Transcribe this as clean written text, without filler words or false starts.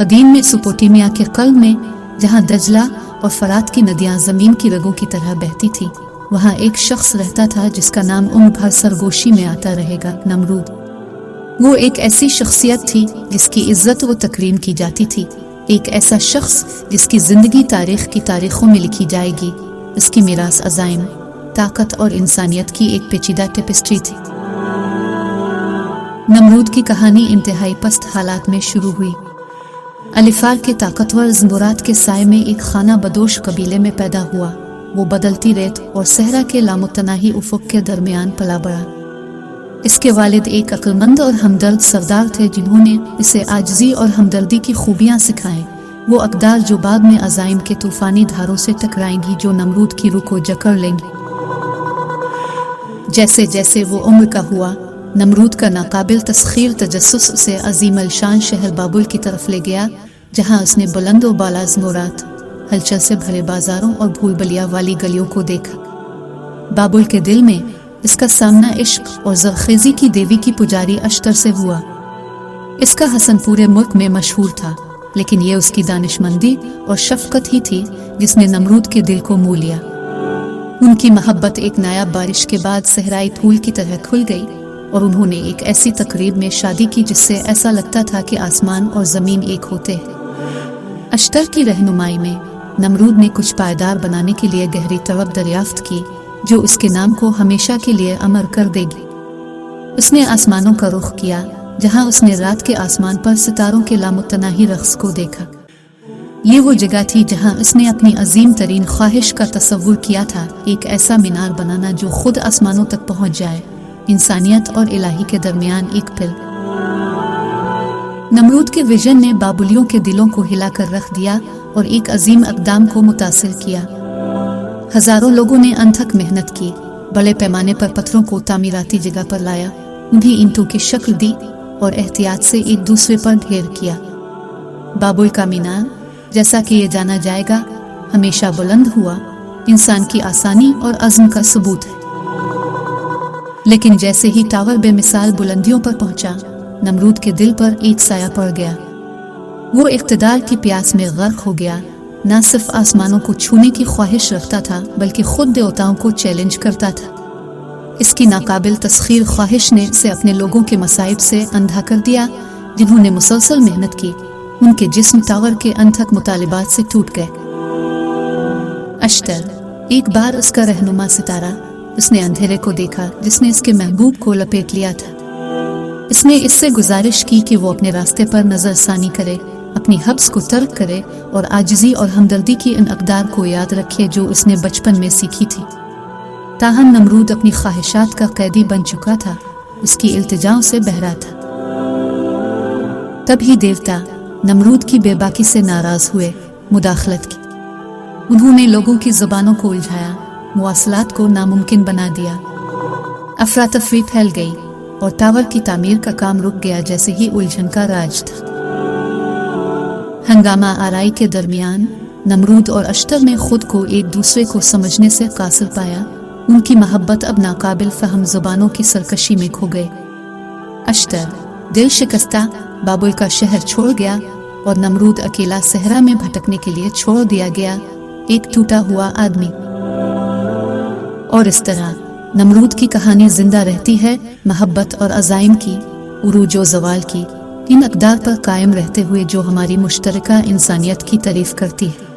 कदीम मेसोपोटामिया के कल्ब में, जहाँ दजला और फरात की नदियाँ ज़मीन की रगों की तरह बहती थी, वहाँ एक शख्स रहता था जिसका नाम उम्र भर सरगोशी में आता रहेगा, नमरूद। वो एक ऐसी शख्सियत थी जिसकी इज्जत व तकरीम की जाती थी, एक ऐसा शख्स जिसकी ज़िंदगी तारीख़ की तारीख़ों में लिखी जाएगी। इसकी मीरास अज़ाइम, ताकत और इंसानियत की एक पेचीदा टेपेस्ट्री थी। नमरूद की कहानी इंतहाई पस्त हालात में शुरू हुई। अलिफार के ताकतवर ज़म्बुरात के साए में एक खाना बदोश कबीले में पैदा हुआ। वो बदलती रेत और सहरा के लामुतनाही उफ़ुक़ के दरमियान पला बढ़ा। इसके वालिद एक अक्लमंद और हमदर्द सरदार थे जिन्होंने इसे आजिज़ी और हमदर्दी की खूबियाँ सिखाएं। वो अक़दार जो बाद में अज़ाइम के तूफ़ानी धारों से टकराएंगी, जो नमरूद की रूह को जकड़ लेंगी। जैसे जैसे वो उम्र का हुआ, नमरूद का नाकाबिल तस्खीर तजस्सुस उसे अजीम अलशान शहर बाबुल की तरफ ले गया, जहाँ उसने बुलंद और बाला ज़मोरात, हलचल से भरे बाजारों और भूल भुलैया वाली गलियों को देखा। बाबुल के दिल में इसका सामना इश्क और ज़रखेज़ी की देवी की पुजारी अश्तर से हुआ। इसका हसन पूरे मुल्क में मशहूर था, लेकिन ये उसकी दानिशमंदी और शफ़क़त ही थी जिसने नमरूद के दिल को मोह लिया। उनकी मोहब्बत एक नायाब बारिश के बाद सहराई फूल की तरह खुल गई और उन्होंने एक ऐसी तकरीब में शादी की जिससे ऐसा लगता था कि आसमान और ज़मीन एक होते हैं। अश्तर की रहनुमाई में नमरूद ने कुछ पायदार बनाने के लिए गहरी तलब दरियाफ्त की, जो उसके नाम को हमेशा के लिए अमर कर देगी। उसने आसमानों का रुख किया, जहां उसने रात के आसमान पर सितारों के लामुतनाही रक़्स को देखा। ये वो जगह थी जहां उसने अपनी अजीम तरीन ख्वाहिश का तसव्वुर किया था, एक ऐसा मीनार बनाना जो खुद आसमानों तक पहुंच जाए, इंसानियत और इलाही के दरमियान एक पुल। नमरूद के विजन ने बाबुलियों के दिलों को हिलाकर रख दिया और एक अजीम अक़दाम को मुतासिर किया। हजारों लोगों ने अनथक मेहनत की, बड़े पैमाने पर पत्थरों को तामीराती जगह पर लाया, उन्हें ईंटों की शक्ल दी और एहतियात से एक दूसरे पर ढेर किया। बाबुल का मीनार, जैसा कि ये जाना जाएगा, हमेशा बुलंद हुआ, इंसान की आसानी और अज़्म का सबूत है। लेकिन जैसे ही टावर बेमिसाल बुलंदियों पर पहुंचा, नमरूद के दिल पर एक साया पड़ गया। वो इक़्तिदार की प्यास में गर्क हो गया, न सिर्फ आसमानों को छूने की ख्वाहिश रखता था, बल्कि खुद देवताओं को चैलेंज करता था। इसकी नाकाबिल तस्खीर ख्वाहिश ने इसे अपने लोगों के मसाइब से अंधा कर दिया, जिन्होंने मुसलसल मेहनत की। उनके जिस्म टावर के अनथक मुतालिबात से टूट गए। अश्तर, एक बार उसका रहनुमा सितारा, उसने अंधेरे को देखा जिसने इसके महबूब को लपेट लिया था। इसने इससे गुजारिश की कि वो अपने रास्ते पर नज़रसानी करे, अपनी हब्स को तर्क करे और आजिज़ी और हमदर्दी की इन अक़दार को याद रखे जो उसने बचपन में सीखी थी। ताहम नमरूद अपनी ख्वाहिशात का कैदी बन चुका था, उसकी इल्तिजाओं से बहरा था। तभी देवता नमरूद की बेबाकी से नाराज़ हुए, मुदाखलत की। उन्होंने लोगों की ज़बानों को उलझाया, मुवासलात को नामुमकिन बना दिया। अफरा तफरी फैल गई और टावर की तामीर का काम रुक गया जैसे ही उलझन का राज था। हंगामा आराई के दरमियान नमरूद और अश्तर ने खुद को एक दूसरे को समझने से कासिर पाया। उनकी मोहब्बत अब नाकाबिल फ़हम ज़ुबानों की सरकशी में खो गए। अश्तर दिल शिकस्ता बाबुल का शहर छोड़ गया और नमरूद अकेला सहरा में भटकने के लिए छोड़ दिया गया, एक टूटा हुआ आदमी। और इस तरह नमरूद की कहानी जिंदा रहती है, मोहब्बत और अज़ाइम की, उरूज व ज़वाल की, इन अक़दार पर कायम रहते हुए जो हमारी मुश्तरका इंसानियत की तारीफ़ करती है।